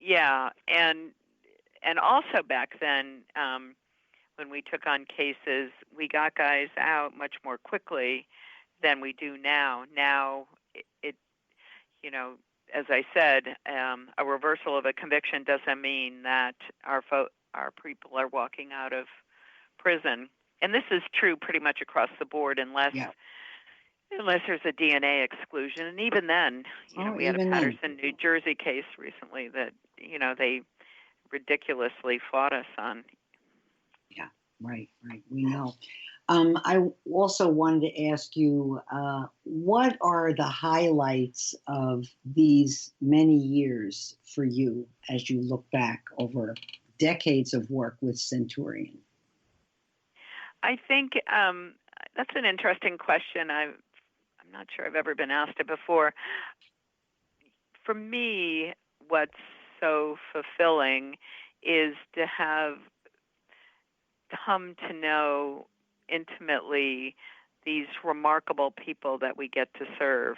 Yeah, and also back then, when we took on cases, we got guys out much more quickly than we do now. Now, it you know, as I said, a reversal of a conviction doesn't mean that our people are walking out of prison. And this is true pretty much across the board, unless there's a DNA exclusion. And even then, we had a Patterson, New Jersey case recently that they ridiculously fought us on. Yeah, right. We know. I also wanted to ask you, what are the highlights of these many years for you as you look back over decades of work with Centurion? I think that's an interesting question. I'm not sure I've ever been asked it before. For me, what's so fulfilling is to have come to know intimately these remarkable people that we get to serve.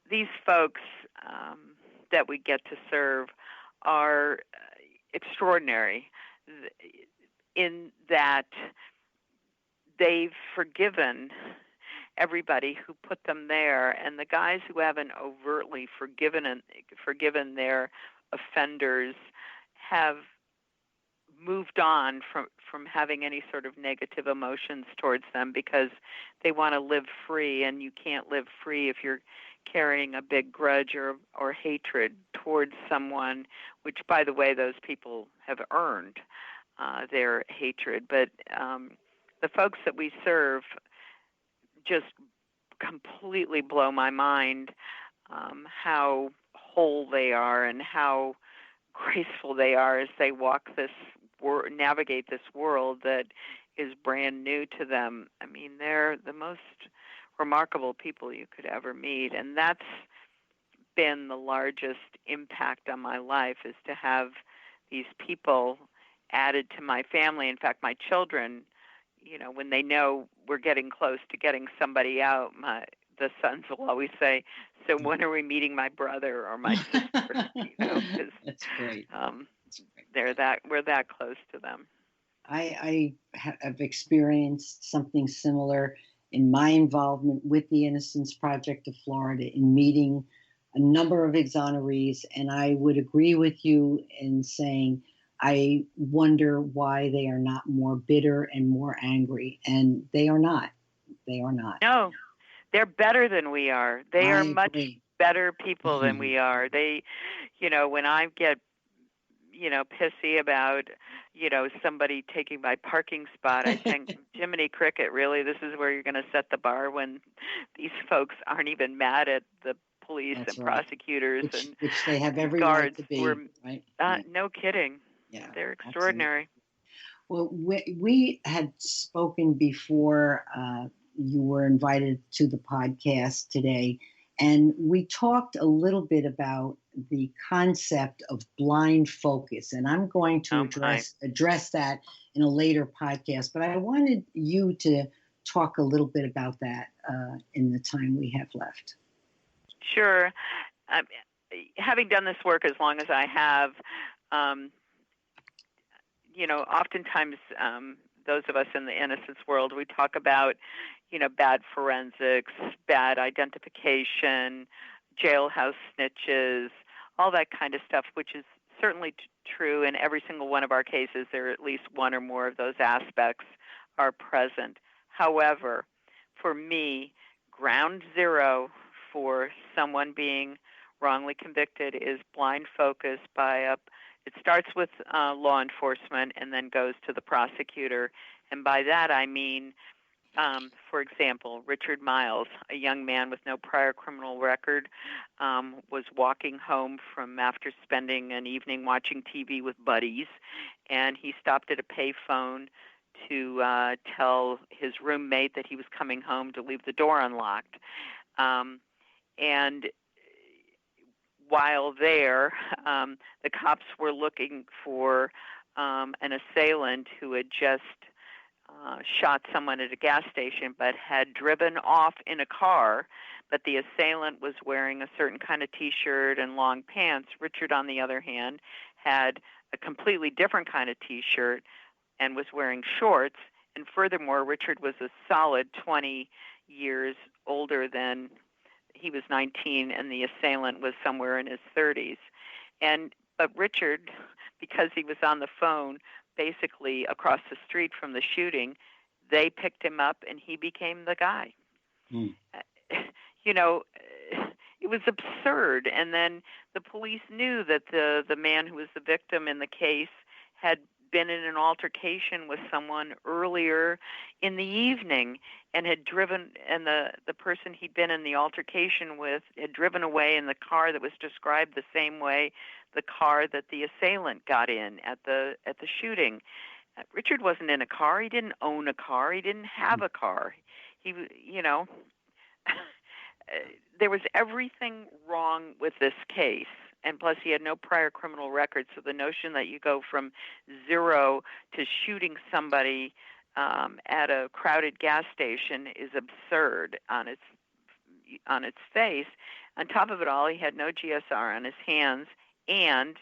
These folks that we get to serve are extraordinary in that they've forgiven everybody who put them there, and the guys who haven't overtly forgiven their offenders have moved on from having any sort of negative emotions towards them, because they want to live free, and you can't live free if you're carrying a big grudge or hatred towards someone, which, by the way, those people have earned their hatred. But the folks that we serve just completely blow my mind, how whole they are and how graceful they are as they navigate this world that is brand new to them. I mean, they're the most remarkable people you could ever meet, and that's been the largest impact on my life, is to have these people added to my family. In fact, my children, when they know we're getting close to getting somebody out, the sons will always say, "So when are we meeting my brother or my sister?" That's great. We're that close to them. I have experienced something similar in my involvement with the Innocence Project of Florida in meeting a number of exonerees, and I would agree with you in saying I wonder why they are not more bitter and more angry, and they are not. They are not. No, they're better than we are. They are much better people than we are. They, when I get pissy about, somebody taking my parking spot, I think, Jiminy Cricket, really, this is where you're going to set the bar when these folks aren't even mad at the police and prosecutors which they have every guards right to be, right? No kidding. Yeah, they're extraordinary. Absolutely. Well, we had spoken before you were invited to the podcast today, and we talked a little bit about the concept of blind focus, and I'm going to address that in a later podcast, but I wanted you to talk a little bit about that in the time we have left. Sure. Having done this work as long as I have, oftentimes those of us in the innocence world, we talk about, bad forensics, bad identification, jailhouse snitches, all that kind of stuff, which is certainly true in every single one of our cases. There are at least one or more of those aspects are present. However, for me, ground zero for someone being wrongly convicted is blind focus it starts with law enforcement and then goes to the prosecutor. And by that I mean, for example, Richard Miles, a young man with no prior criminal record, was walking home from after spending an evening watching TV with buddies, and he stopped at a payphone to tell his roommate that he was coming home to leave the door unlocked. And while there, the cops were looking for an assailant who had just shot someone at a gas station, but had driven off in a car, but the assailant was wearing a certain kind of T-shirt and long pants. Richard, on the other hand, had a completely different kind of T-shirt and was wearing shorts. And furthermore, Richard was a solid 20 years older than he was 19, and the assailant was somewhere in his 30s. But Richard, because he was on the phone basically across the street from the shooting, they picked him up and he became the guy. Mm. It was absurd. And then the police knew that the man who was the victim in the case had been in an altercation with someone earlier in the evening and had driven, and the person he'd been in the altercation with had driven away in the car that was described the same way the car that the assailant got in at the shooting. Richard wasn't in a car. He didn't own a car. He didn't have a car. He, there was everything wrong with this case. And plus, he had no prior criminal record. So the notion that you go from zero to shooting somebody at a crowded gas station is absurd on its face. On top of it all, he had no GSR on his hands. And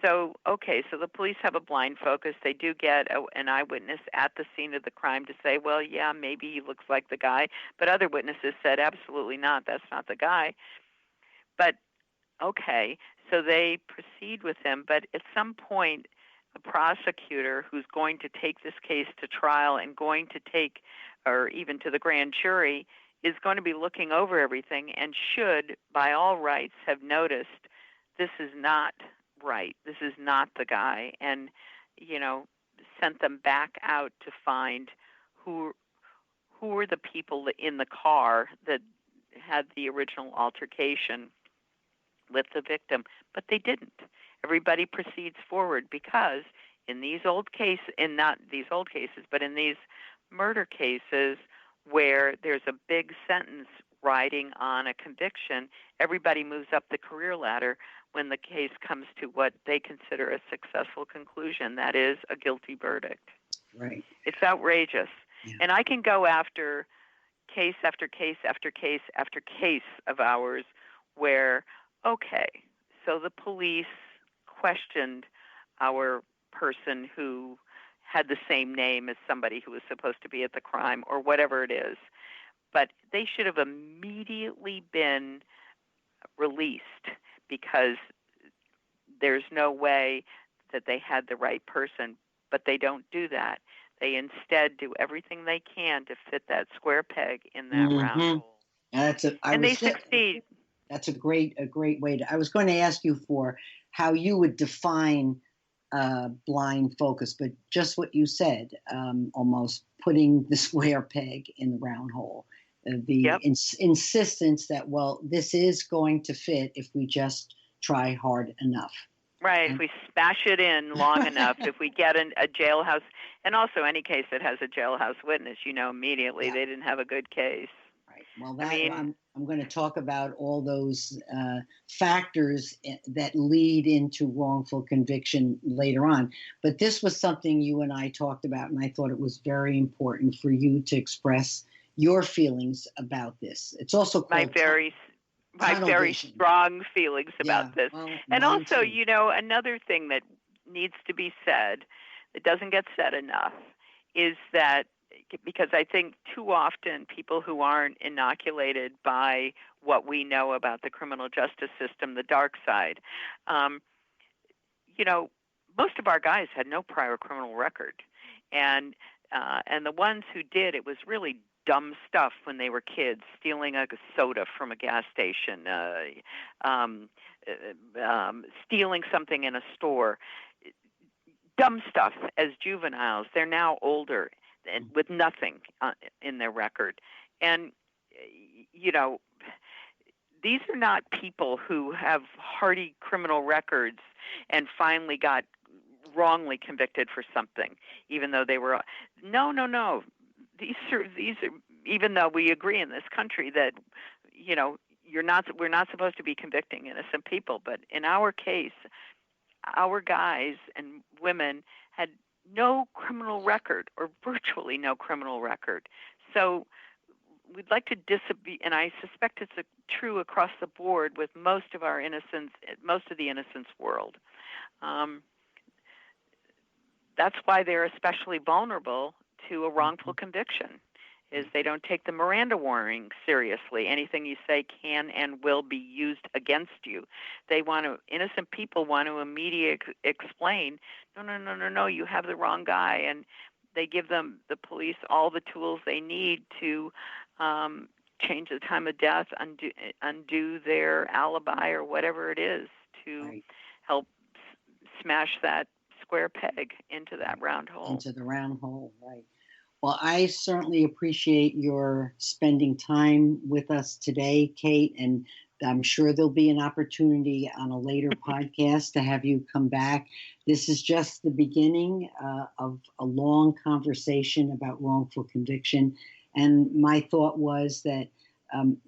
so the police have a blind focus. They do get an eyewitness at the scene of the crime to say, well, yeah, maybe he looks like the guy. But other witnesses said, absolutely not. That's not the guy. But okay, so they proceed with him, but at some point, a prosecutor who's going to take this case to trial and going to take, or even to the grand jury, is going to be looking over everything and should, by all rights, have noticed this is not right. This is not the guy, and, sent them back out to find who were the people in the car that had the original altercation with the victim, but they didn't. Everybody proceeds forward because in these murder cases where there's a big sentence riding on a conviction, everybody moves up the career ladder when the case comes to what they consider a successful conclusion, that is a guilty verdict. Right. It's outrageous. Yeah. And I can go after case after case after case after case of ours where, okay, so the police questioned our person who had the same name as somebody who was supposed to be at the crime or whatever it is, but they should have immediately been released because there's no way that they had the right person, but they don't do that. They instead do everything they can to fit that square peg in that round hole. And they succeed. That's a great way to. I was going to ask you for how you would define blind focus, but just what you said, almost putting the square peg in the round hole. The insistence that, well, this is going to fit if we just try hard enough. Right, if we smash it in long enough, if we get a jailhouse, and also any case that has a jailhouse witness, immediately they didn't have a good case. Right. Well, I'm going to talk about all those factors that lead into wrongful conviction later on. But this was something you and I talked about, and I thought it was very important for you to express your feelings about this. It's also my very strong feelings about this. Well, and also, another thing that needs to be said that doesn't get said enough is that, because I think too often people who aren't inoculated by what we know about the criminal justice system, the dark side, most of our guys had no prior criminal record. And the ones who did, it was really dumb stuff when they were kids, stealing a soda from a gas station, stealing something in a store. Dumb stuff as juveniles. They're now older and with nothing in their record. And, these are not people who have hardy criminal records and finally got wrongly convicted for something, even though they were. No. These are, even though we agree in this country that, we're not supposed to be convicting innocent people, but in our case, our guys and women had no criminal record or virtually no criminal record. So we'd like to disobey, and I suspect it's true across the board with most of the innocence world. That's why they're especially vulnerable to a wrongful conviction, is they don't take the Miranda warning seriously. Anything you say can and will be used against you. Innocent people want to immediately explain, no, you have the wrong guy, and they give the police all the tools they need to change the time of death, undo their alibi or whatever it is to help smash that square peg into that round hole. Into the round hole, right. Well, I certainly appreciate your spending time with us today, Kate, and I'm sure there'll be an opportunity on a later podcast to have you come back. This is just the beginning of a long conversation about wrongful conviction. And my thought was that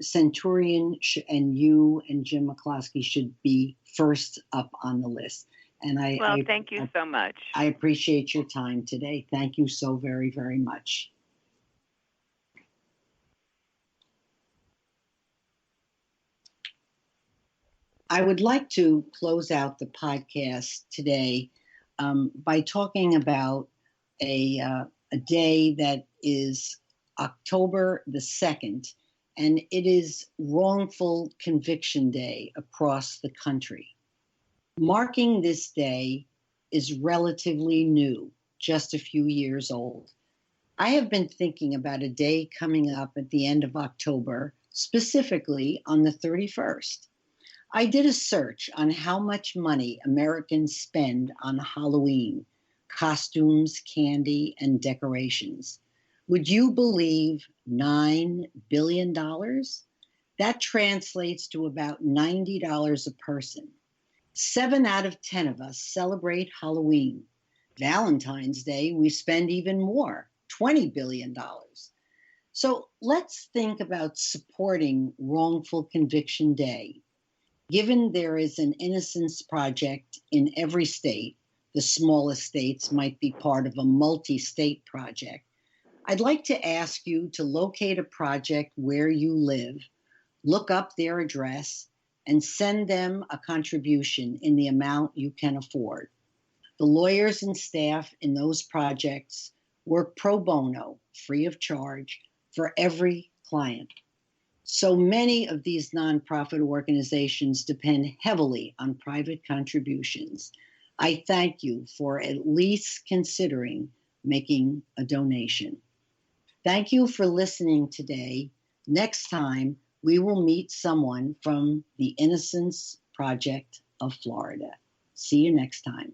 Centurion and you and Jim McCloskey should be first up on the list. And thank you so much. I appreciate your time today. Thank you so very, very much. I would like to close out the podcast today by talking about a day that is October the 2nd, and it is Wrongful Conviction Day across the country. Marking this day is relatively new, just a few years old. I have been thinking about a day coming up at the end of October, specifically on the 31st. I did a search on how much money Americans spend on Halloween, costumes, candy, and decorations. Would you believe $9 billion? That translates to about $90 a person. 7 out of 10 of us celebrate Halloween. Valentine's Day, we spend even more, $20 billion. So let's think about supporting Wrongful Conviction Day. Given there is an innocence project in every state, the smallest states might be part of a multi-state project. I'd like to ask you to locate a project where you live, look up their address, and send them a contribution in the amount you can afford. The lawyers and staff in those projects work pro bono, free of charge, for every client. So many of these nonprofit organizations depend heavily on private contributions. I thank you for at least considering making a donation. Thank you for listening today. Next time, we will meet someone from the Innocence Project of Florida. See you next time.